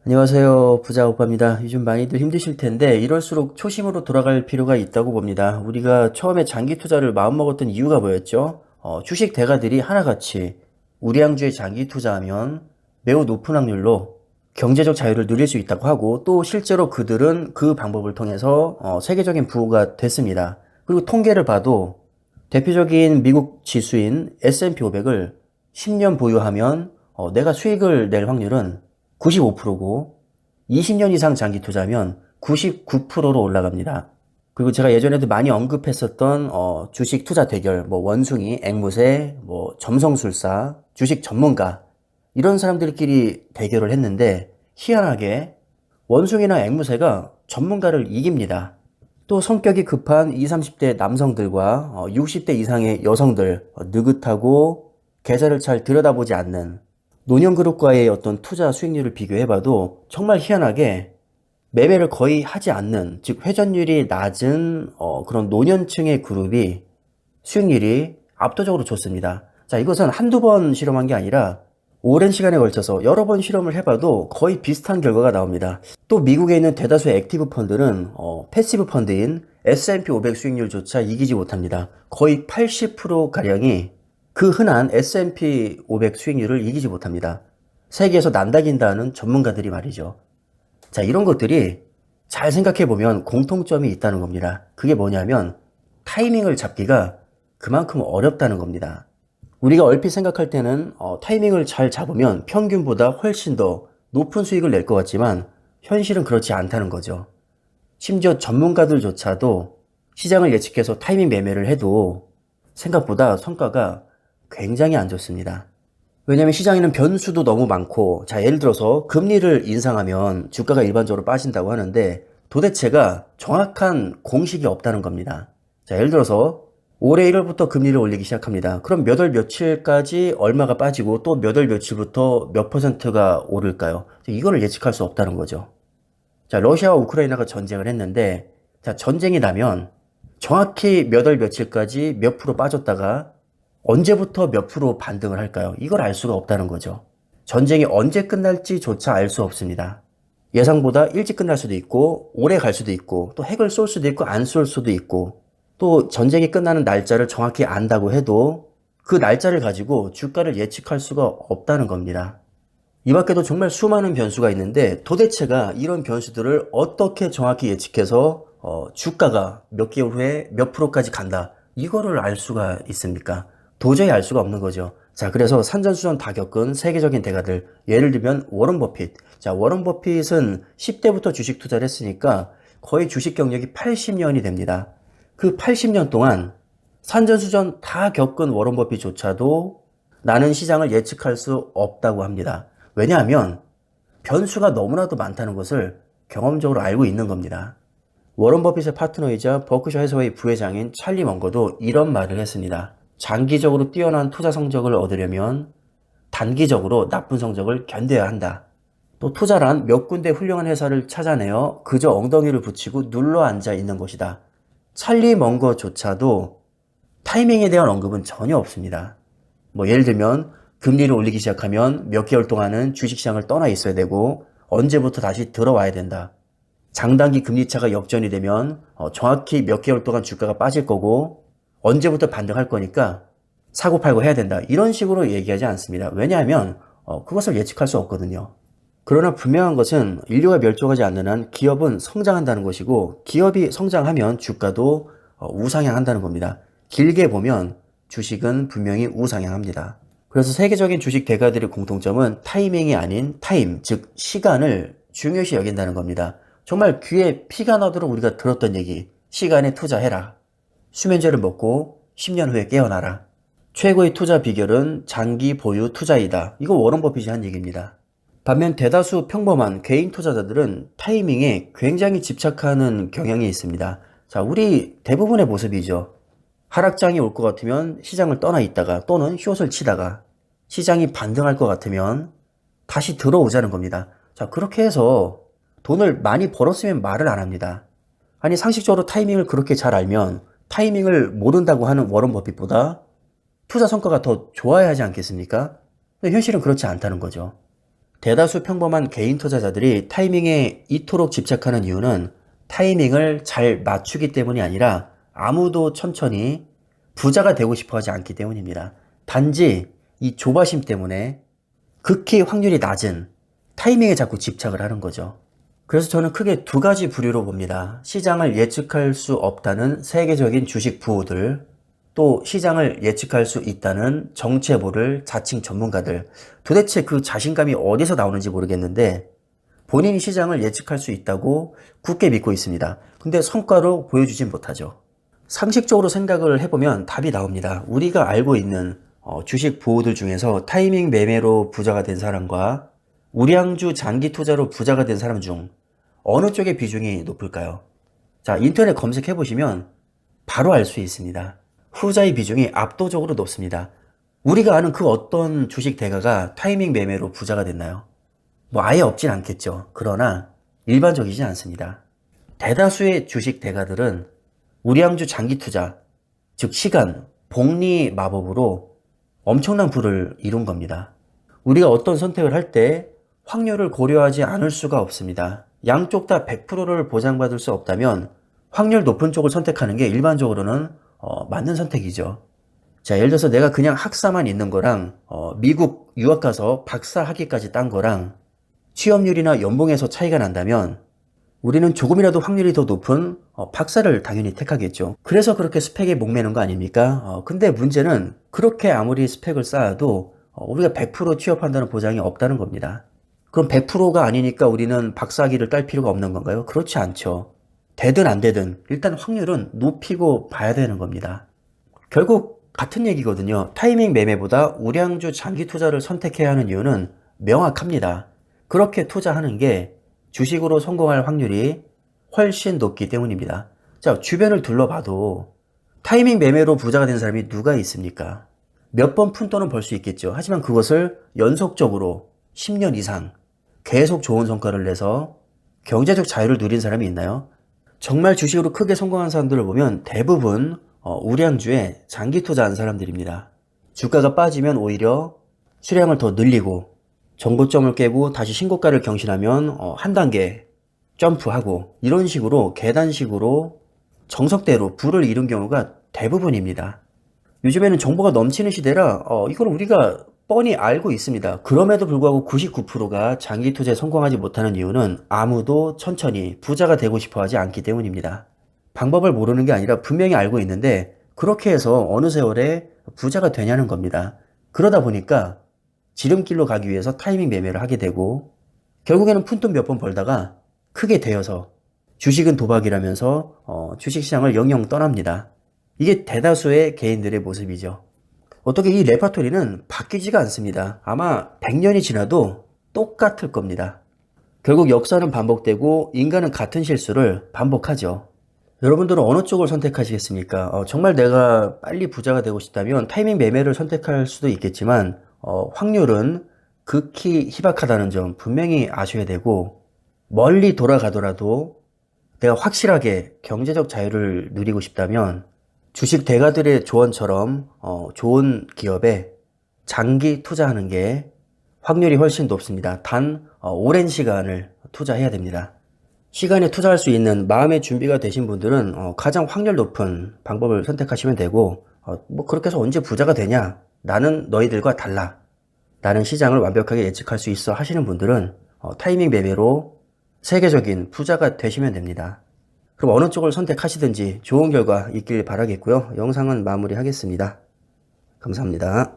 안녕하세요. 부자 오빠입니다. 요즘 많이들 힘드실 텐데 이럴수록 초심으로 돌아갈 필요가 있다고 봅니다. 우리가 처음에 장기 투자를 마음먹었던 이유가 뭐였죠? 주식 대가들이 하나같이 우량주에 장기 투자하면 매우 높은 확률로 경제적 자유를 누릴 수 있다고 하고 또 실제로 그들은 그 방법을 통해서 세계적인 부호가 됐습니다. 그리고 통계를 봐도 대표적인 미국 지수인 S&P 500을 10년 보유하면 내가 수익을 낼 확률은 95%고 20년 이상 장기 투자면 99%로 올라갑니다. 그리고 제가 예전에도 많이 언급했었던 주식 투자 대결, 뭐 원숭이, 앵무새, 뭐 점성술사, 주식 전문가 이런 사람들끼리 대결을 했는데 희한하게 원숭이나 앵무새가 전문가를 이깁니다. 또 성격이 급한 20, 30대 남성들과 60대 이상의 여성들, 느긋하고 계좌를 잘 들여다보지 않는 노년그룹과의 어떤 투자 수익률을 비교해봐도 정말 희한하게 매매를 거의 하지 않는, 즉 회전율이 낮은 그런 노년층의 그룹이 수익률이 압도적으로 좋습니다. 자, 이것은 한두 번 실험한 게 아니라 오랜 시간에 걸쳐서 여러 번 실험을 해봐도 거의 비슷한 결과가 나옵니다. 또 미국에 있는 대다수의 액티브 펀드는 패시브 펀드인 S&P 500 수익률조차 이기지 못합니다. 거의 80%가량이 그 흔한 S&P 500 수익률을 이기지 못합니다. 세계에서 난다긴다는 전문가들이 말이죠. 자, 이런 것들이 잘 생각해보면 공통점이 있다는 겁니다. 그게 뭐냐면 타이밍을 잡기가 그만큼 어렵다는 겁니다. 우리가 얼핏 생각할 때는 타이밍을 잘 잡으면 평균보다 훨씬 더 높은 수익을 낼 것 같지만 현실은 그렇지 않다는 거죠. 심지어 전문가들조차도 시장을 예측해서 타이밍 매매를 해도 생각보다 성과가 굉장히 안 좋습니다. 왜냐하면 시장에는 변수도 너무 많고, 자, 예를 들어서 금리를 인상하면 주가가 일반적으로 빠진다고 하는데 도대체가 정확한 공식이 없다는 겁니다. 자, 예를 들어서 올해 1월부터 금리를 올리기 시작합니다. 그럼 몇 월 며칠까지 얼마가 빠지고 또 몇 월 며칠부터 몇 퍼센트가 오를까요? 이거를 예측할 수 없다는 거죠. 자, 러시아와 우크라이나가 전쟁을 했는데, 자, 전쟁이 나면 정확히 몇 월 며칠까지 몇 프로 빠졌다가 언제부터 몇 프로 반등을 할까요? 이걸 알 수가 없다는 거죠. 전쟁이 언제 끝날지조차 알 수 없습니다. 예상보다 일찍 끝날 수도 있고, 오래 갈 수도 있고, 또 핵을 쏠 수도 있고, 안 쏠 수도 있고, 또 전쟁이 끝나는 날짜를 정확히 안다고 해도 그 날짜를 가지고 주가를 예측할 수가 없다는 겁니다. 이 밖에도 정말 수많은 변수가 있는데 도대체가 이런 변수들을 어떻게 정확히 예측해서 주가가 몇 개월 후에 몇 프로까지 간다. 이거를 알 수가 있습니까? 도저히 알 수가 없는 거죠. 자, 그래서 산전수전 다 겪은 세계적인 대가들, 예를 들면 워런 버핏. 자, 워런 버핏은 10대부터 주식 투자를 했으니까 거의 주식 경력이 80년이 됩니다. 그 80년 동안 산전수전 다 겪은 워런 버핏조차도 나는 시장을 예측할 수 없다고 합니다. 왜냐하면 변수가 너무나도 많다는 것을 경험적으로 알고 있는 겁니다. 워런 버핏의 파트너이자 버크셔 해서웨이 부회장인 찰리 먼거도 이런 말을 했습니다. 장기적으로 뛰어난 투자 성적을 얻으려면 단기적으로 나쁜 성적을 견뎌야 한다. 또 투자란 몇 군데 훌륭한 회사를 찾아내어 그저 엉덩이를 붙이고 눌러 앉아 있는 것이다. 찰리 먼거조차도 타이밍에 대한 언급은 전혀 없습니다. 뭐 예를 들면 금리를 올리기 시작하면 몇 개월 동안은 주식시장을 떠나 있어야 되고 언제부터 다시 들어와야 된다. 장단기 금리차가 역전이 되면 정확히 몇 개월 동안 주가가 빠질 거고 언제부터 반등할 거니까 사고 팔고 해야 된다. 이런 식으로 얘기하지 않습니다. 왜냐하면 그것을 예측할 수 없거든요. 그러나 분명한 것은 인류가 멸종하지 않는 한 기업은 성장한다는 것이고 기업이 성장하면 주가도 우상향한다는 겁니다. 길게 보면 주식은 분명히 우상향합니다. 그래서 세계적인 주식 대가들의 공통점은 타이밍이 아닌 타임, 즉 시간을 중요시 여긴다는 겁니다. 정말 귀에 피가 나도록 우리가 들었던 얘기, 시간에 투자해라. 수면제를 먹고 10년 후에 깨어나라. 최고의 투자 비결은 장기 보유 투자이다. 이거 워런 버핏이 한 얘기입니다. 반면 대다수 평범한 개인 투자자들은 타이밍에 굉장히 집착하는 경향이 있습니다. 자, 우리 대부분의 모습이죠. 하락장이 올 것 같으면 시장을 떠나 있다가 또는 숏을 치다가 시장이 반등할 것 같으면 다시 들어오자는 겁니다. 자, 그렇게 해서 돈을 많이 벌었으면 말을 안 합니다. 아니, 상식적으로 타이밍을 그렇게 잘 알면 타이밍을 모른다고 하는 워런 버핏보다 투자 성과가 더 좋아야 하지 않겠습니까? 근데 현실은 그렇지 않다는 거죠. 대다수 평범한 개인 투자자들이 타이밍에 이토록 집착하는 이유는 타이밍을 잘 맞추기 때문이 아니라 아무도 천천히 부자가 되고 싶어 하지 않기 때문입니다. 단지 이 조바심 때문에 극히 확률이 낮은 타이밍에 자꾸 집착을 하는 거죠. 그래서 저는 크게 두 가지 부류로 봅니다. 시장을 예측할 수 없다는 세계적인 주식 부호들, 또 시장을 예측할 수 있다는 정체 모를 자칭 전문가들. 도대체 그 자신감이 어디서 나오는지 모르겠는데 본인이 시장을 예측할 수 있다고 굳게 믿고 있습니다. 근데 성과로 보여주진 못하죠. 상식적으로 생각을 해보면 답이 나옵니다. 우리가 알고 있는 주식 부호들 중에서 타이밍 매매로 부자가 된 사람과 우량주 장기 투자로 부자가 된 사람 중 어느 쪽의 비중이 높을까요? 자, 인터넷 검색해 보시면 바로 알 수 있습니다. 후자의 비중이 압도적으로 높습니다. 우리가 아는 그 어떤 주식 대가가 타이밍 매매로 부자가 됐나요? 뭐 아예 없진 않겠죠. 그러나 일반적이진 않습니다. 대다수의 주식 대가들은 우량주 장기 투자, 즉 시간, 복리 마법으로 엄청난 부를 이룬 겁니다. 우리가 어떤 선택을 할 때 확률을 고려하지 않을 수가 없습니다. 양쪽 다 100%를 보장받을 수 없다면 확률 높은 쪽을 선택하는 게 일반적으로는 맞는 선택이죠. 자, 예를 들어서 내가 그냥 학사만 있는 거랑 미국 유학 가서 박사 학위까지 딴 거랑 취업률이나 연봉에서 차이가 난다면 우리는 조금이라도 확률이 더 높은 박사를 당연히 택하겠죠. 그래서 그렇게 스펙에 목매는 거 아닙니까? 근데 문제는 그렇게 아무리 스펙을 쌓아도 우리가 100% 취업한다는 보장이 없다는 겁니다. 그럼 100%가 아니니까 우리는 박사학위를 딸 필요가 없는 건가요? 그렇지 않죠. 되든 안 되든 일단 확률은 높이고 봐야 되는 겁니다. 결국 같은 얘기거든요. 타이밍 매매보다 우량주 장기 투자를 선택해야 하는 이유는 명확합니다. 그렇게 투자하는 게 주식으로 성공할 확률이 훨씬 높기 때문입니다. 자, 주변을 둘러봐도 타이밍 매매로 부자가 된 사람이 누가 있습니까? 몇 번 푼돈은 벌 수 있겠죠. 하지만 그것을 연속적으로 10년 이상 계속 좋은 성과를 내서 경제적 자유를 누린 사람이 있나요? 정말 주식으로 크게 성공한 사람들을 보면 대부분 우량주에 장기 투자한 사람들입니다. 주가가 빠지면 오히려 수량을 더 늘리고 정고점을 깨고 다시 신고가를 경신하면 한 단계 점프하고 이런 식으로 계단식으로 정석대로 부를 이룬 경우가 대부분입니다. 요즘에는 정보가 넘치는 시대라 이걸 우리가 뻔히 알고 있습니다. 그럼에도 불구하고 99%가 장기 투자에 성공하지 못하는 이유는 아무도 천천히 부자가 되고 싶어 하지 않기 때문입니다. 방법을 모르는 게 아니라 분명히 알고 있는데 그렇게 해서 어느 세월에 부자가 되냐는 겁니다. 그러다 보니까 지름길로 가기 위해서 타이밍 매매를 하게 되고 결국에는 푼돈 몇 번 벌다가 크게 되어서 주식은 도박이라면서 주식시장을 영영 떠납니다. 이게 대다수의 개인들의 모습이죠. 어떻게 이 레파토리는 바뀌지가 않습니다. 아마 100년이 지나도 똑같을 겁니다. 결국 역사는 반복되고 인간은 같은 실수를 반복하죠. 여러분들은 어느 쪽을 선택하시겠습니까? 정말 내가 빨리 부자가 되고 싶다면 타이밍 매매를 선택할 수도 있겠지만 확률은 극히 희박하다는 점 분명히 아셔야 되고 멀리 돌아가더라도 내가 확실하게 경제적 자유를 누리고 싶다면 주식 대가들의 조언처럼 좋은 기업에 장기 투자하는 게 확률이 훨씬 높습니다. 단 오랜 시간을 투자해야 됩니다. 시간에 투자할 수 있는 마음의 준비가 되신 분들은 가장 확률 높은 방법을 선택하시면 되고 뭐 그렇게 해서 언제 부자가 되냐? 나는 너희들과 달라. 나는 시장을 완벽하게 예측할 수 있어 하시는 분들은 타이밍 매매로 세계적인 부자가 되시면 됩니다. 그럼 어느 쪽을 선택하시든지 좋은 결과 있길 바라겠고요. 영상은 마무리하겠습니다. 감사합니다.